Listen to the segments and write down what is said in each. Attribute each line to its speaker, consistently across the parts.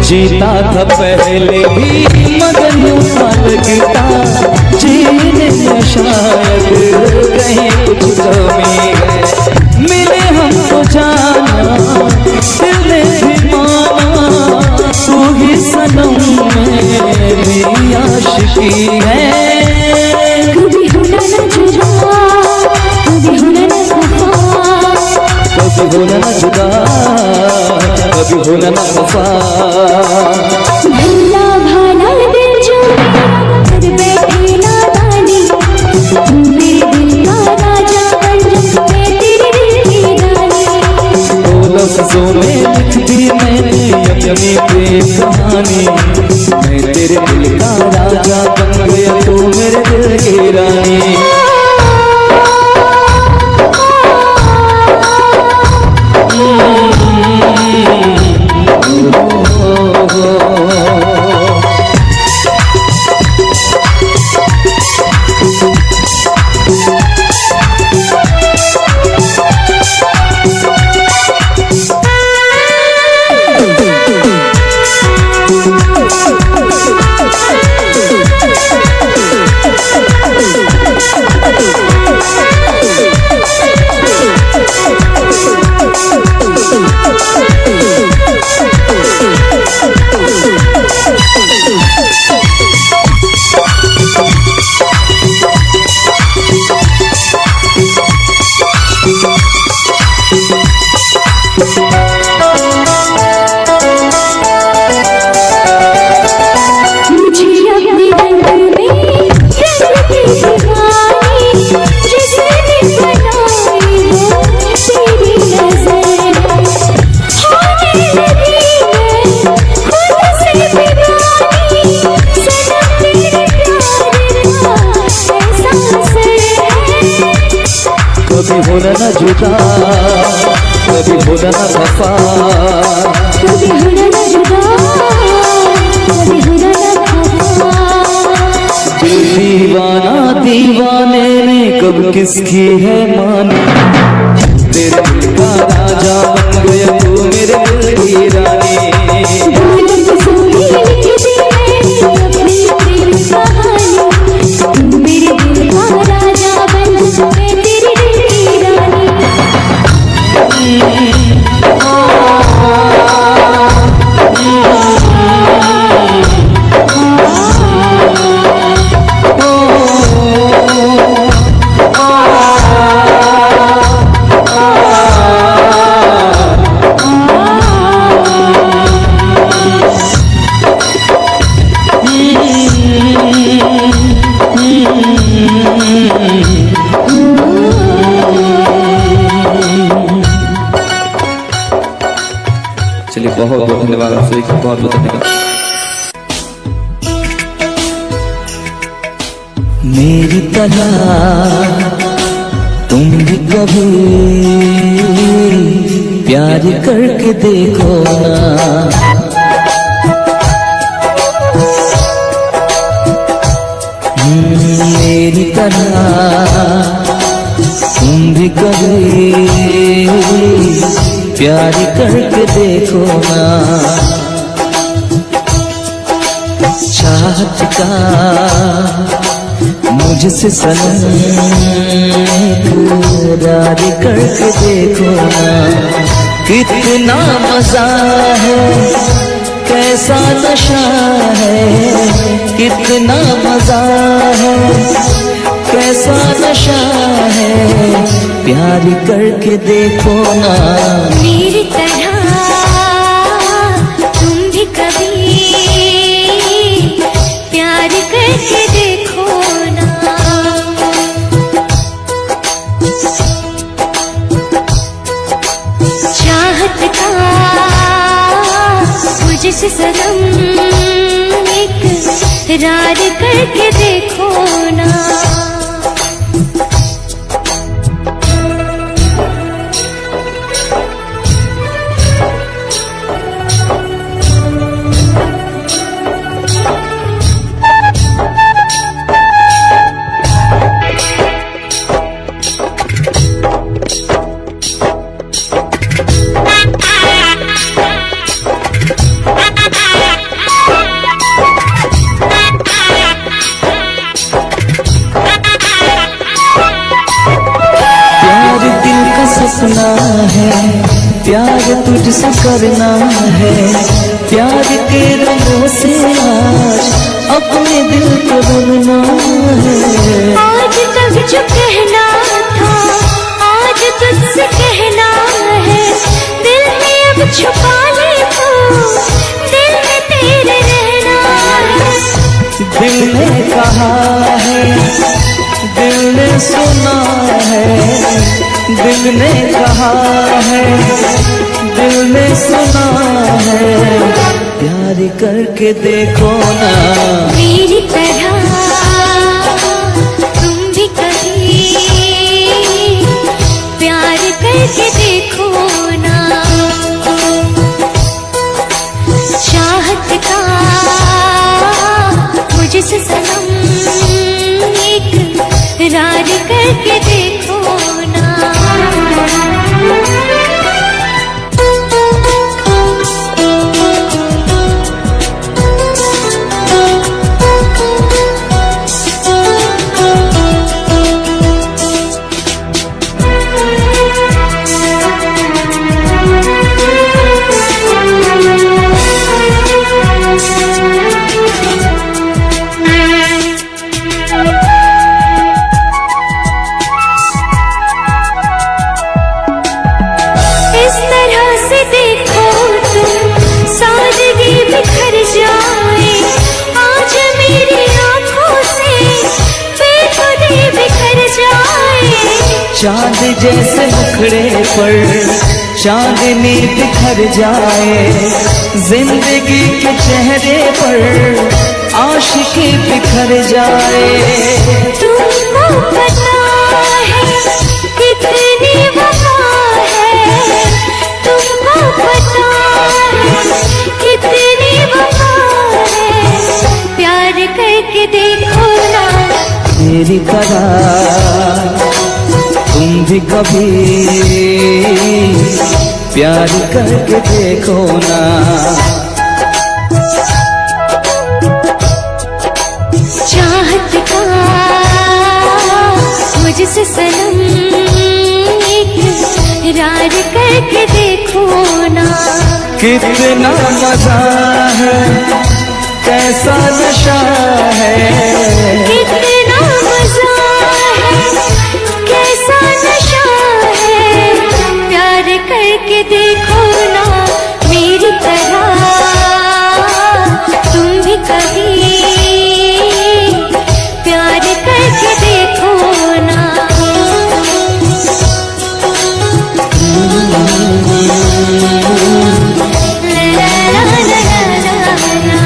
Speaker 1: जीता था पहले भी मगर यूं सा लगता जीने में शायद कहीं कुछ कमी है। मिले हमको जाना दिल ने भी माना तू ही सनम मेरी आशिकी है।
Speaker 2: कभी होना न जुदा, कभी होना न खफा,
Speaker 1: कभी होना न जुदा, कभी होना न खफा।
Speaker 2: भला भाला दिल जो कर बैठे नादानी, तू मेरे दिल का राजा बन जा, मैं तेरे दिल की रानी।
Speaker 1: दो लफ्जों में लिख दी मैंने अपनी प्रेम कहानी, मैं तेरे दिल का राजा बन गया तू मेरे दिल की रानी। कभी होना न जुदा, कभी होना न खफा,
Speaker 2: कभी होना न जुदा, कभी होना न खफा।
Speaker 1: दिल दीवाना दीवाने ने कब किसकी है मानी, तेरे दिल का राजा बन गया तू मेरे दिल की रानी। चलिए बहुत बहुत धन्यवाद आप सभी का, बहुत बहुत धन्यवाद। मेरी तरह तुम भी कभी प्यार करके देखो ना, मेरी तरह तुम भी कभी प्यार करके देखो ना। चाहत का मुझसे सनम इकरार करके देखो ना। कितना मजा है, कैसा नशा है, कितना मजा है, कैसा नशा है, प्यार करके देखो ना।
Speaker 2: मेरी तरह तुम भी कभी प्यार करके देखो ना। चाहत का मुझसे सनम इकरार करके देखो ना।
Speaker 1: प्यार तुझसे करना है, प्यार के रंगों से आज अपने दिल को रंगना है।
Speaker 2: आज तक जो कहना था आज तुझसे कहना है, दिल में अब छुपा ले तू, दिल में तेरे रहना है।
Speaker 1: दिल ने कहा है, दिल ने सुना है, दिल ने कहा है, दिल ने सुना है, प्यार करके देखो ना
Speaker 2: मेरी तरह तुम भी कभी प्यार करके देखो ना। चाहत का मुझसे सनम इकरार करके देखो ना।
Speaker 1: चांद जैसे मुखड़े पर चांदनी बिखर जाए, जिंदगी के चेहरे पर आशिकी बिखर जाए।
Speaker 2: तुमको पता है कितनी वफा है, तुमको पता है कितनी वफा है, प्यार करके देखो ना
Speaker 1: मेरी तरह तुम भी कभी प्यार करके देखो ना।
Speaker 2: चाहत का मुझसे सनम इकरार करके देखो ना।
Speaker 1: कितना मजा है, कैसा नशा है,
Speaker 2: कितना मजा है, कैसा नशा है, प्यार करके देखो ना मेरी तरह तुम भी कभी प्यार करके देखो ना। ला ला ला ला ला ला।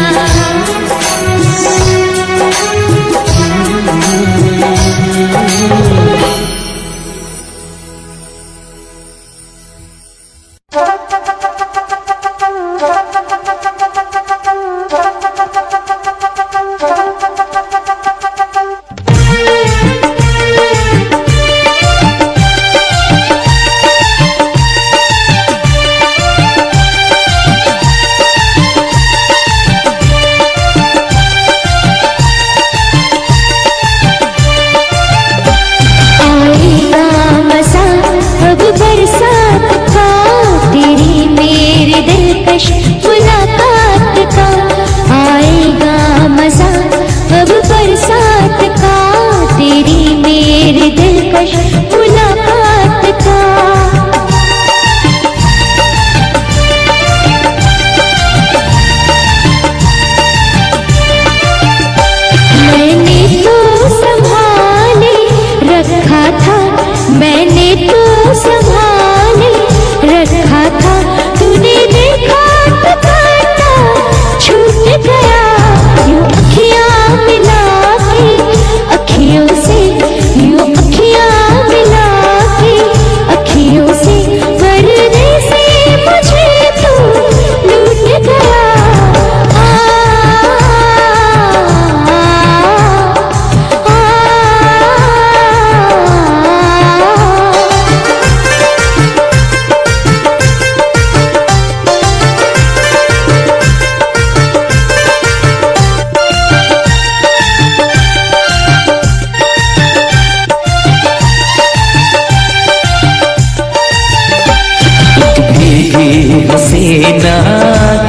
Speaker 1: हसीना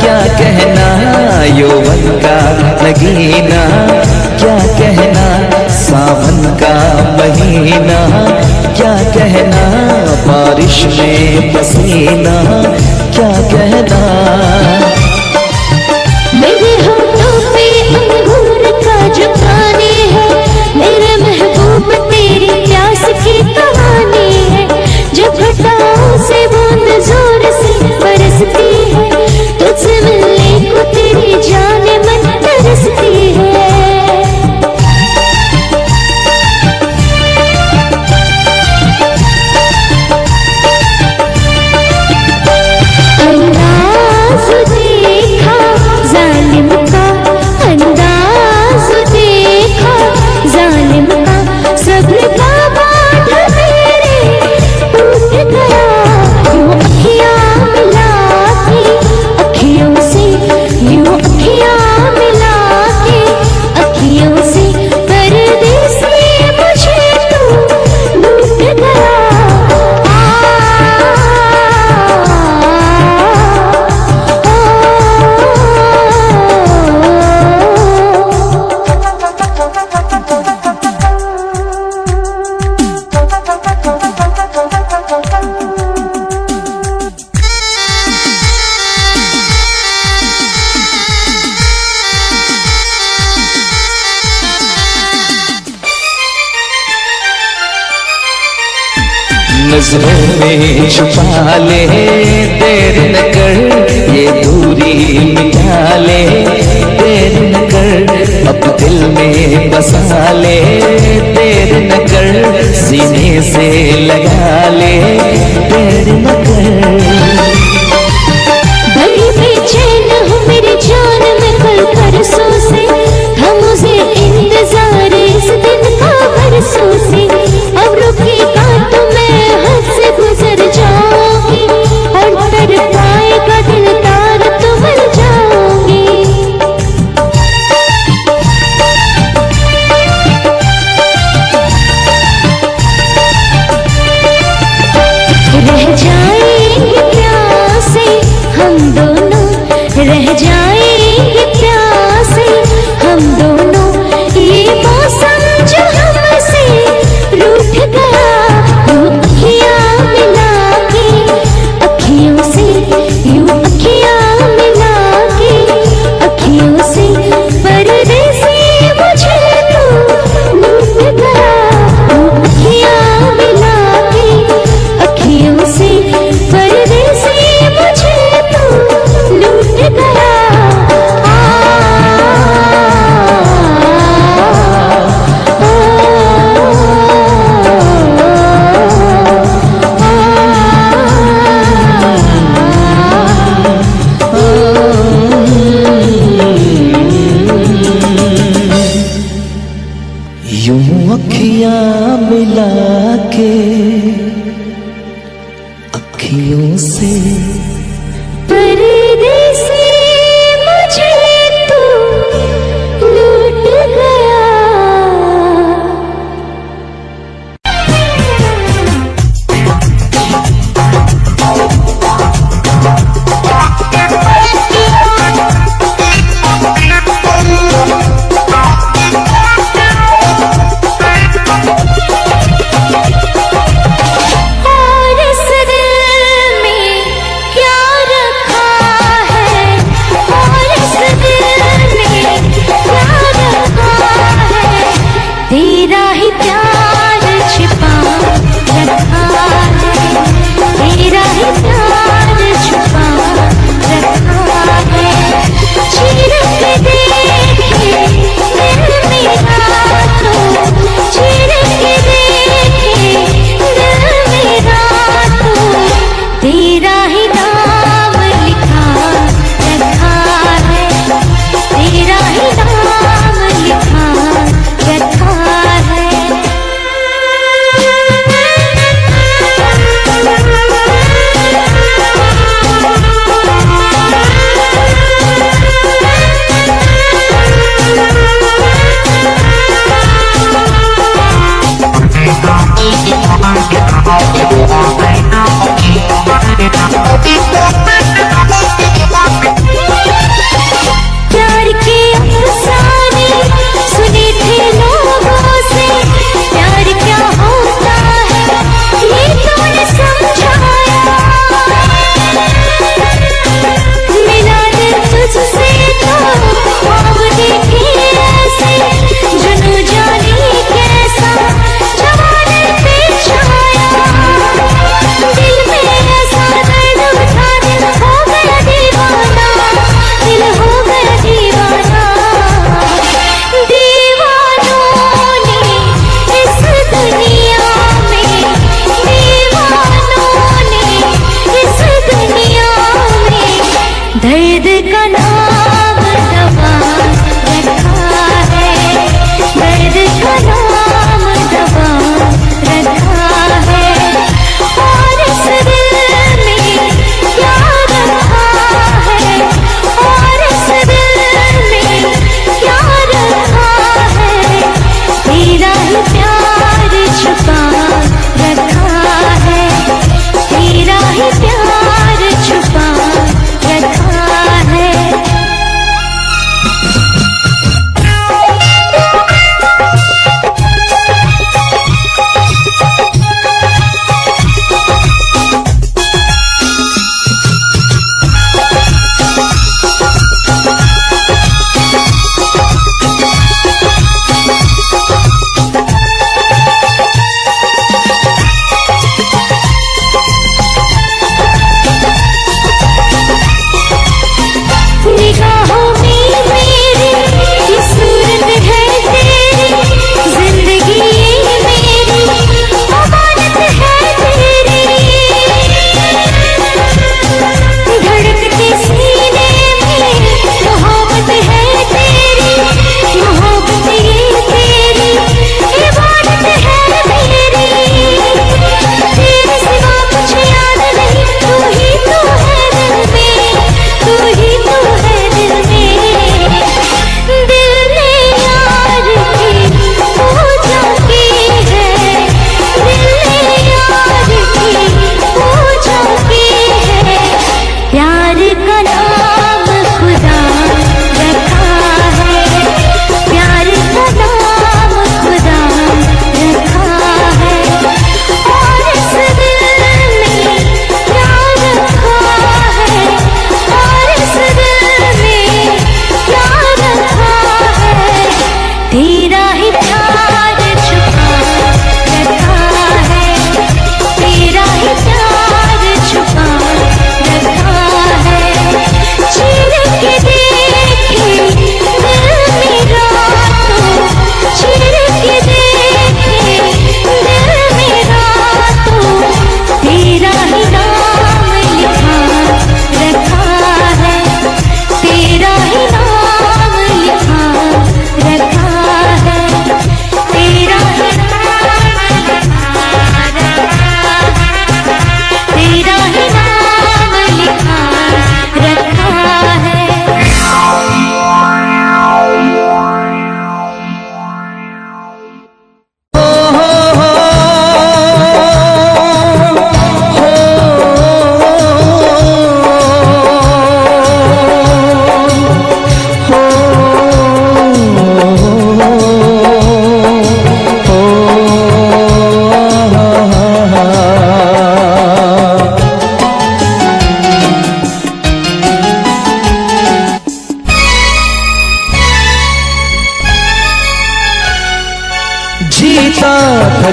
Speaker 1: क्या कहना, यौवन का नगीना क्या कहना, सावन का महीना क्या कहना, बारिश में पसीना क्या कहना।
Speaker 2: मेरे होठों पे अंगूर का जो पानी है, मेरे महबूब तेरी प्यास की कहानी है। जब घटाओं से बूंद जोर से बरसती है, तुझसे मिलने को तेरी जान मन तरसती है। अंदाज़ देखा जालिम का, अंदाज़ देखा जालिम का, सब्र का बांध मेरे टूट गया। यूं अखियाँ मिला के अखियों से, यूं अखियाँ मिला के अखियों से, परदेसी मुझे तू लूट गया।
Speaker 1: नजरों में छुपा ले, देर न कर ये दूरी मिटा ले, देर न कर अब दिल में बसा ले, देर न कर सीने से लगा ले, देर न कर।
Speaker 2: बड़ी बेचैन हूँ मेरी जान में कल परसों से, था मुझे इंतजार इस दिन का बरसों से। अब रुकेगा तो मैं हद से गुजर जाऊंगी, और तर पाएगा दिल तार तो मर जाऊंगी। रह जाएंगे प्यासे हम दोनों, रह जाएंगे प्यासे हम दोनों। ये मौसम जो हमसे रूठ गया, यूं अखियाँ मिला के अखियों से, यूं अखियाँ मिला के अखियों से, परदेसी मुझे तू लूट गया। यूं अखियाँ मिला के अखियों से, परदेसी मुझे तू लूट गया।
Speaker 1: यूं अखियाँ मिला के अखियों से,
Speaker 2: परदेसी मुझे तू लूट गया। और इस दिल में क्या रखा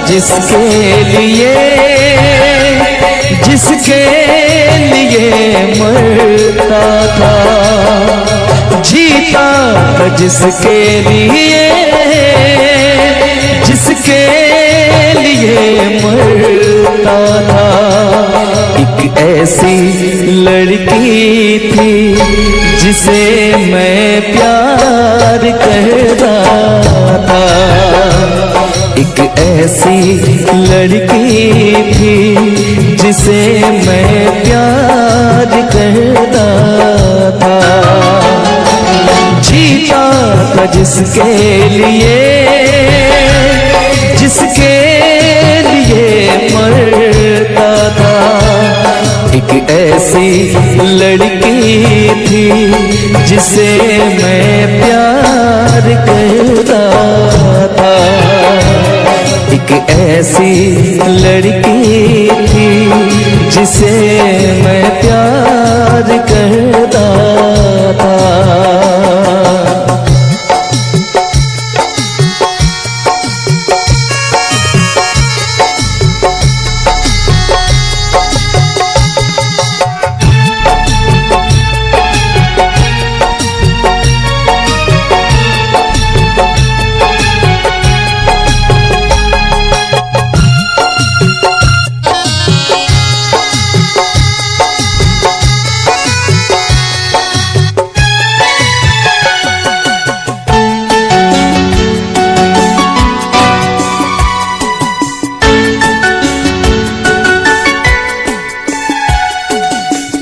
Speaker 1: जिसके लिए मरता था, जीता था जिसके लिए मरता था। एक ऐसी लड़की थी जिसे मैं प्यार करता था, एक ऐसी लड़की थी जिसे मैं प्यार करता था, जीता था जिसके लिए मरता था। एक ऐसी लड़की थी जिसे मैं प्यार करता था, एक ऐसी लड़की थी जिसे मैं प्यार करता था।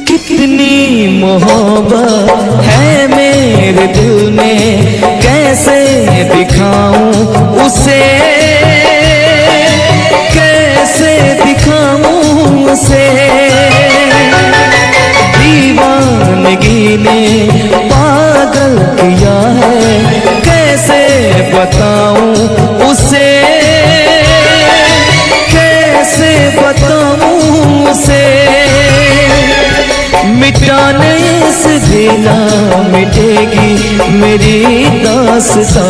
Speaker 1: कितनी मोहब्बत है मेरे दिल में, कैसे दिखाऊं उसे, कैसे दिखाऊं उसे। दीवानगी ने पागल किया है, कैसे बताऊं उसे, कैसे बताऊं उसे। मिटाने से भी ना मिटेगी मेरी दास्तां।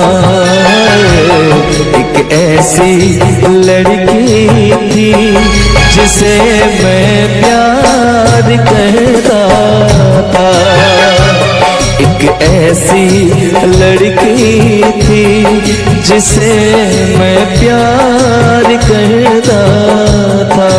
Speaker 1: एक ऐसी लड़की थी जिसे मैं प्यार करता था, एक ऐसी लड़की थी जिसे मैं प्यार करता था।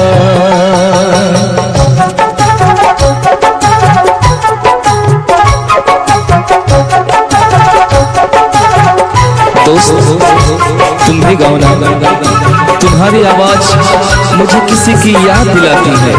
Speaker 1: दोस्त तुम भी गाओ ना, तुम्हारी आवाज मुझे किसी की याद दिलाती है।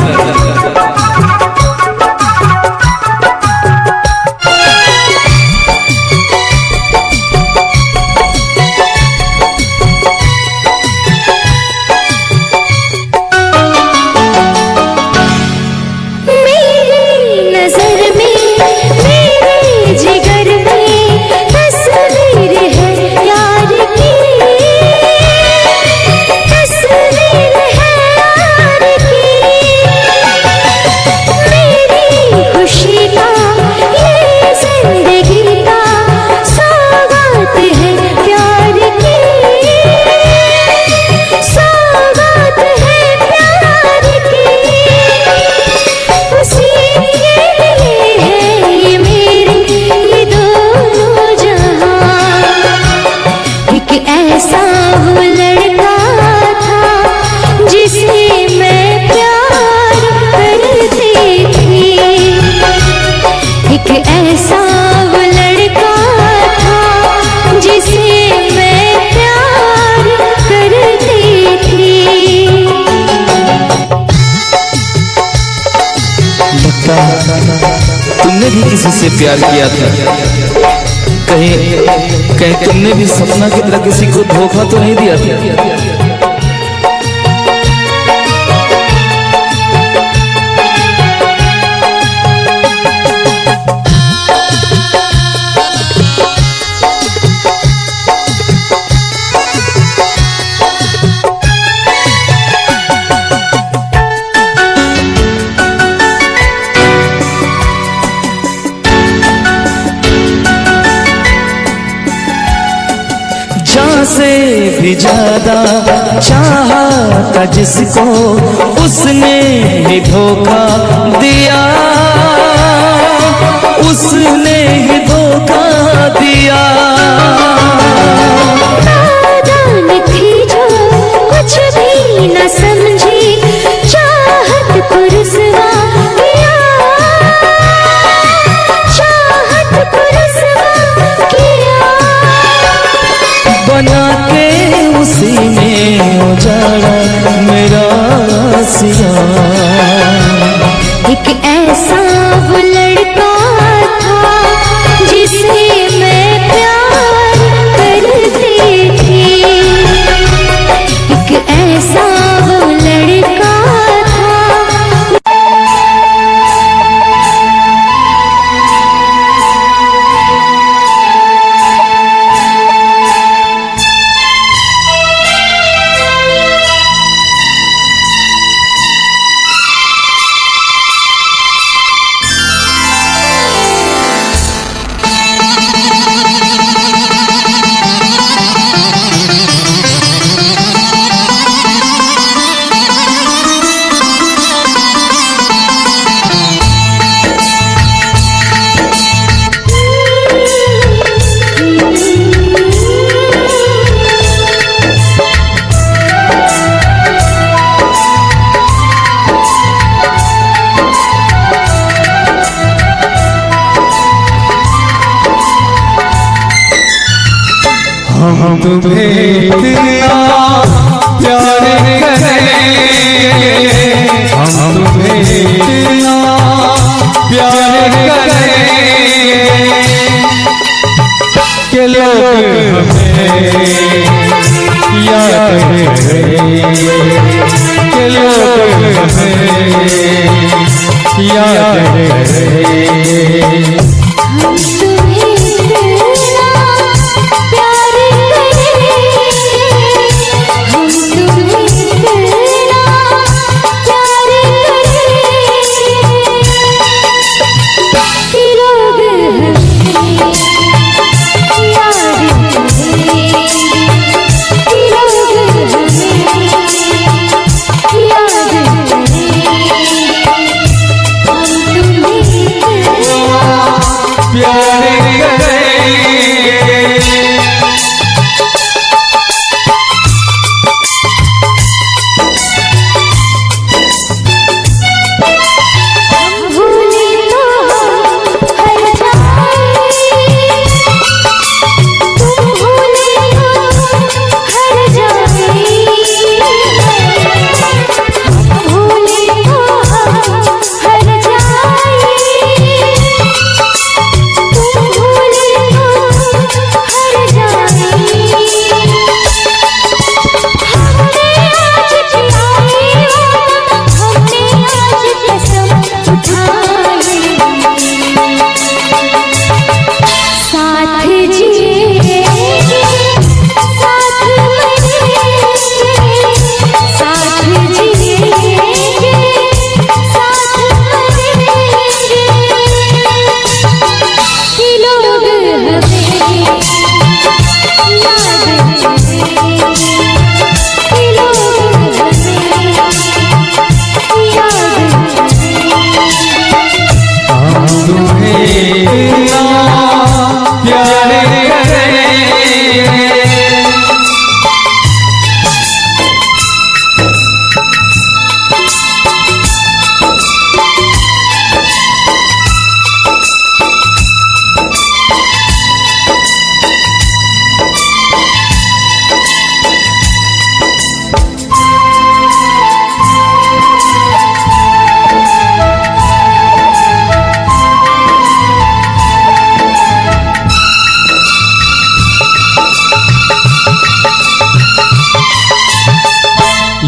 Speaker 1: तुमने भी किसी से प्यार किया था, कहीं तुमने भी सपना की तरह किसी को धोखा तो नहीं दिया था? से भी ज्यादा चाहा था जिसको उसने ही धोखा दिया, उसने ही धोखा दिया।
Speaker 2: नादान थी जो कुछ भी न समझी, चाहत को रुसवा किया, चाहत को रुसवा किया।
Speaker 1: बना के उसी ने उजाड़ा मेरा सिया।
Speaker 2: एक ऐसा वो लड़का था जिसे मैं प्यार करती थी, एक ऐसा वो लड़का था।
Speaker 1: हम तुम्हें इतना प्यार करेंगे, हम तुम्हें इतना प्यार करेंगे कि लोग हमें याद करेंगे, कि लोग हमें याद करेंगे।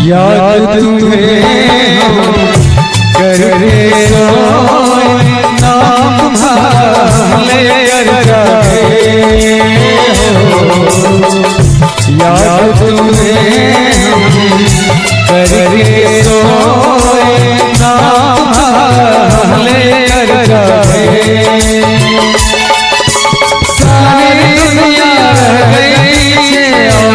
Speaker 1: याद तुम्हें हम करके सोए, नाम भले जाए हो। याद तुम्हें हम करके सोए, नाम भले जाए। सारी दुनिया रह गई है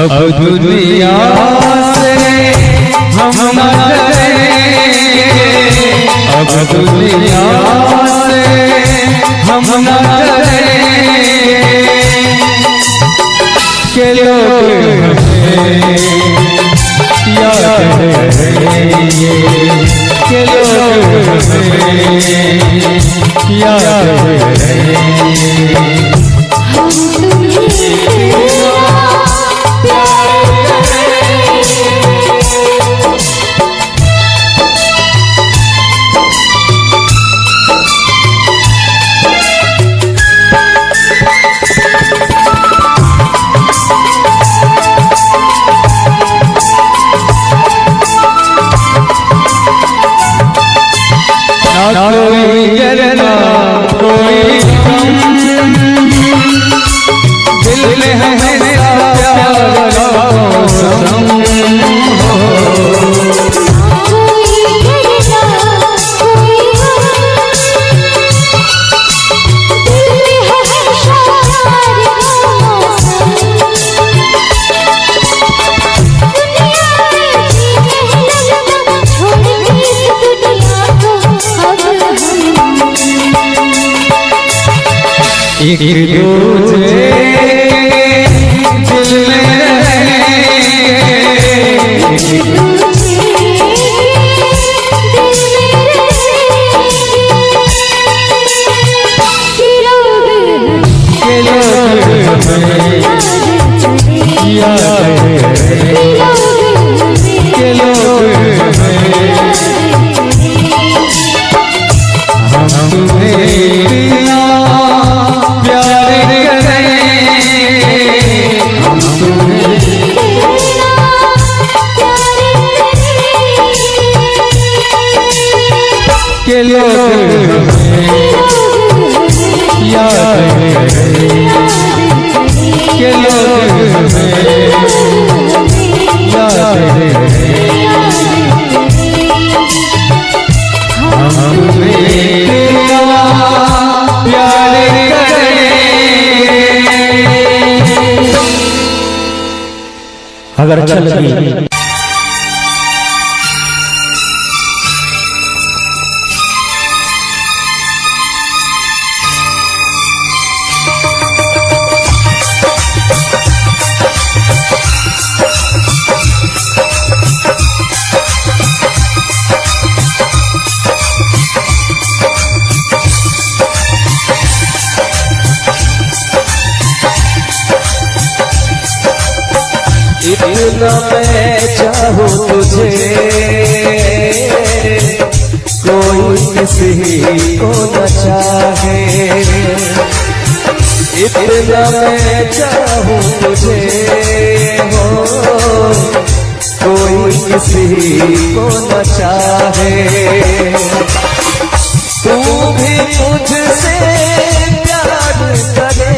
Speaker 1: अब दुनिया से हम न डरेंगे, अब दुनिया से हम न डरेंगे, के लोग हमें याद करेंगे, के लोग हमें याद करेंगे। ना कोई गिरना कोई दिल में हमेशा प्यार का मौसम हो।
Speaker 2: कोई गिरना कोई दिल में हमेशा प्यार का मौसम। दुनिया में जीने लगना छोड़ दी दुनिया को अब हम
Speaker 1: एक दूजे दिल में के लोग हमें याद करेंगे, के लोग हमें हम तुम्हें बिना प्यार करेंगे, हम तुम्हें के लोग हमें याद करेंगे, के लोग हमें याद करेंगे, हम तुम्हें बिना प्यार करेंगे। अगर अच्छा लगी इतना मैं चाहूँ तुझे कोई किसी को न चाहे, इतना मैं चाहूँ तुझे हो कोई किसी को न चाहे। तू भी मुझसे प्यार करे,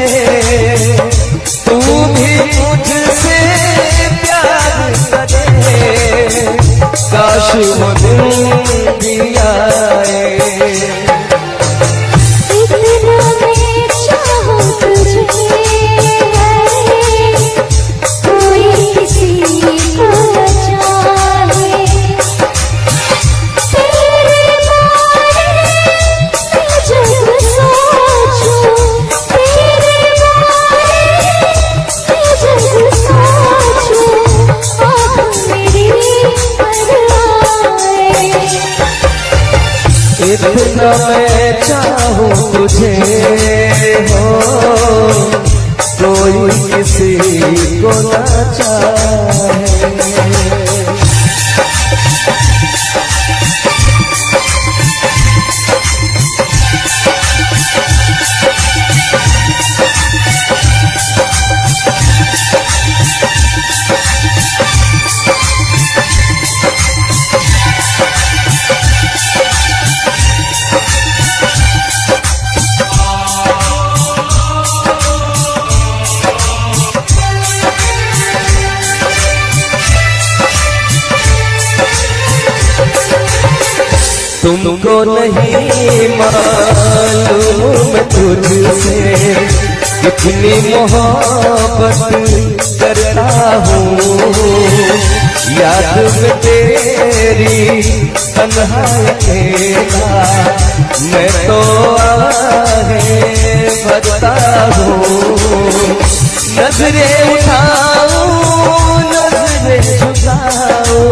Speaker 1: तू भी मुझसे काश वो दिन भी आए।
Speaker 2: इतना मैं चाहूँ तुझे कोई किसी को न चाहे, तेरे बारे में जब सोचूं, तेरे बारे में जब सोचूं, आँख मेरी
Speaker 1: इतना मैं चाहूँ तुझे हो कोई किसी को न चाहे। तुमको नहीं मालूम तुझसे इतनी मोहब्बत करता हूँ, याद में तेरी तन्हाई अकेला मैं तो आहें भरता हूँ। नजरें उठाऊं नजरें झुकाऊं,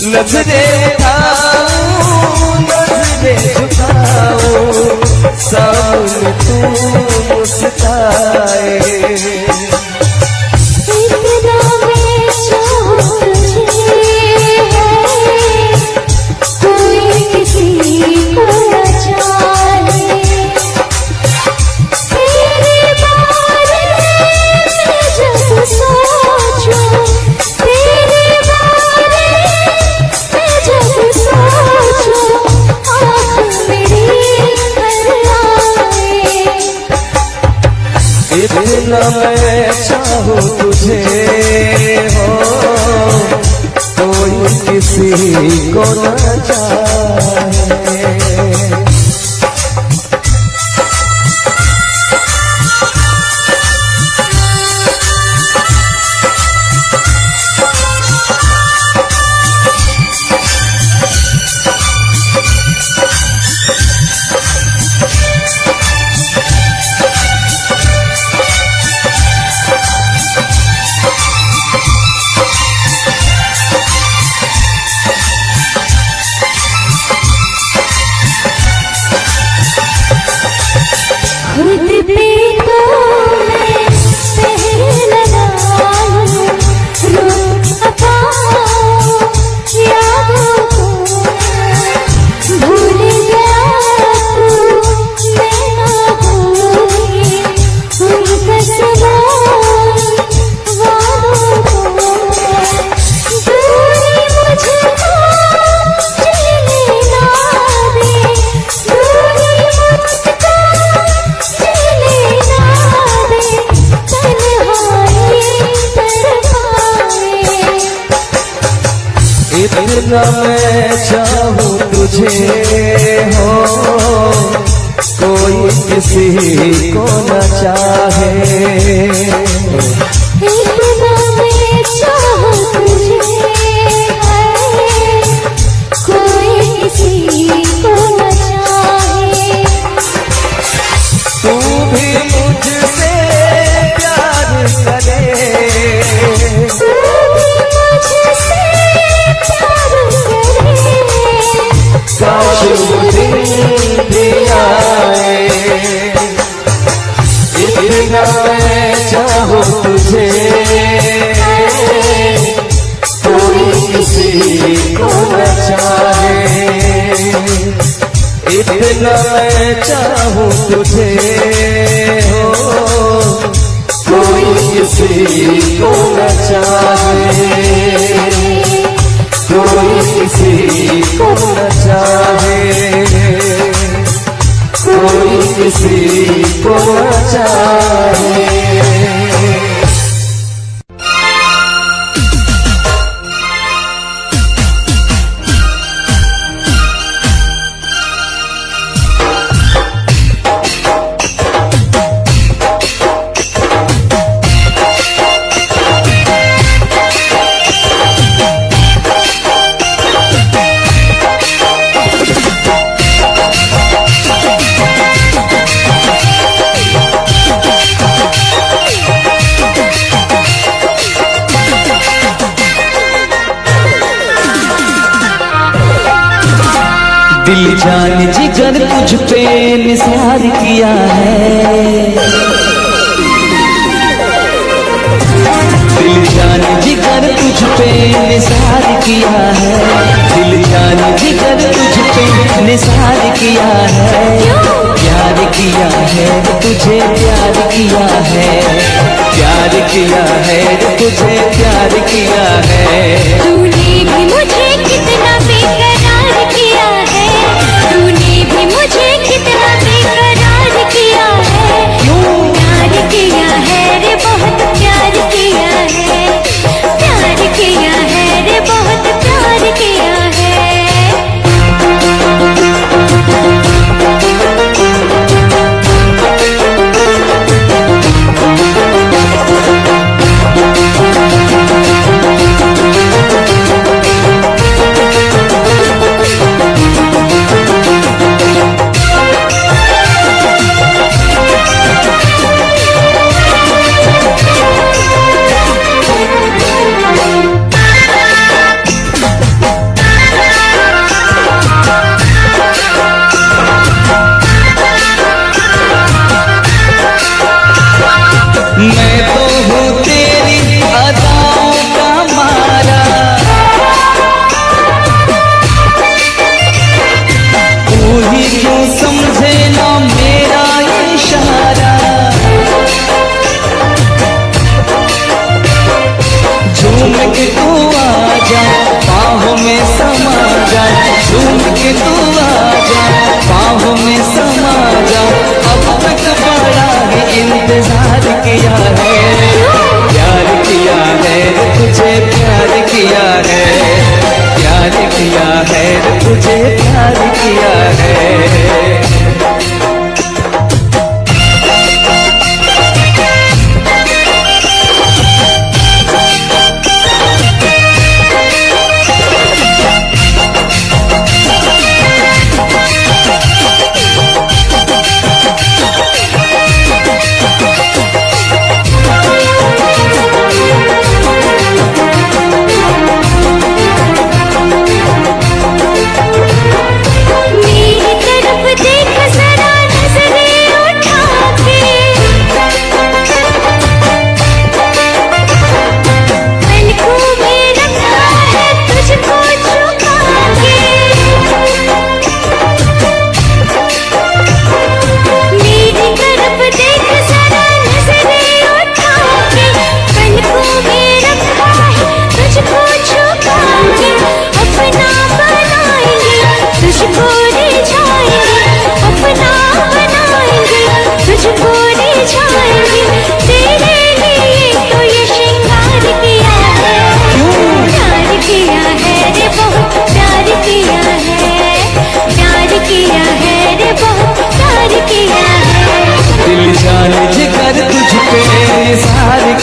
Speaker 1: नजरें उठाऊं नजरें झुकाऊं, सामने तू मुस्काए।
Speaker 2: इतना मैं चाहूं तुझे है, कोई किसी को न चाहे। तेरे बारे में जब सोचूं, तेरे बारे में जब सोचूं, आँख मेरी भर आए।
Speaker 1: इतना मैं चाहूं तुझे हो, कोई किसी को न चाहे।
Speaker 2: खुद पे तो मैं पहर लगाऊं, रोक पाऊं यादों को, भूल गया तू मैं ना भूली उन कसमों वादों को। दूरी मुझको जीने ना दे, दूरी मुझको
Speaker 1: इतना मैं चाहूं तुझे हो, कोई किसी को न चाहे।
Speaker 2: इतना मैं चाहूं तुझे है, कोई किसी को न चाहे।
Speaker 1: तू भी मुझसे प्यार करे,
Speaker 2: तू भी मुझसे प्यार करे,
Speaker 1: काश वो दिन भी आए। इतना मैं चाहूं तुझे, कोई किसी को न चाहे। इतना मैं चाहूं तुझे हो, कोई किसी को न चाहे, कोई किसी को न चाहे, कोई किसी को न चाहे। दिल जान जिगर तुझ पे निसार किया है, दिल जान जिगर तुझ पे निसार किया है, दिल जान जिगर तुझ पे निसार किया है। प्यार किया है तुझे प्यार किया है, प्यार किया है तुझे प्यार किया है।
Speaker 2: तूने भी मुझे कितना बेकरार किया है, तूने भी मुझे कितना बेकरार किया है। प्यार किया है रे बहुत प्यार किया है, प्यार किया है रे बहुत प्यार किया है।
Speaker 1: है रे तुझे प्यार किया है।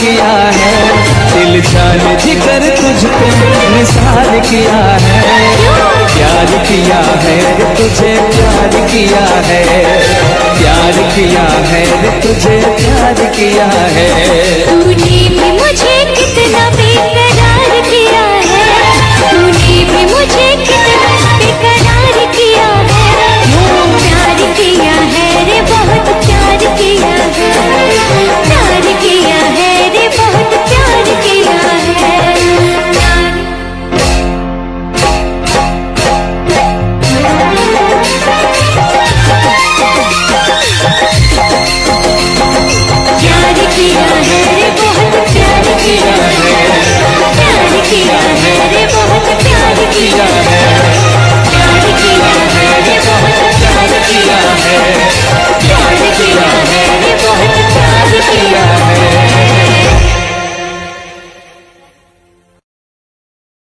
Speaker 1: किया है दिल जान जिगर तुझ पे निसार किया है, प्यार किया है तुझे प्यार किया है, प्यार किया है तुझे प्यार किया है।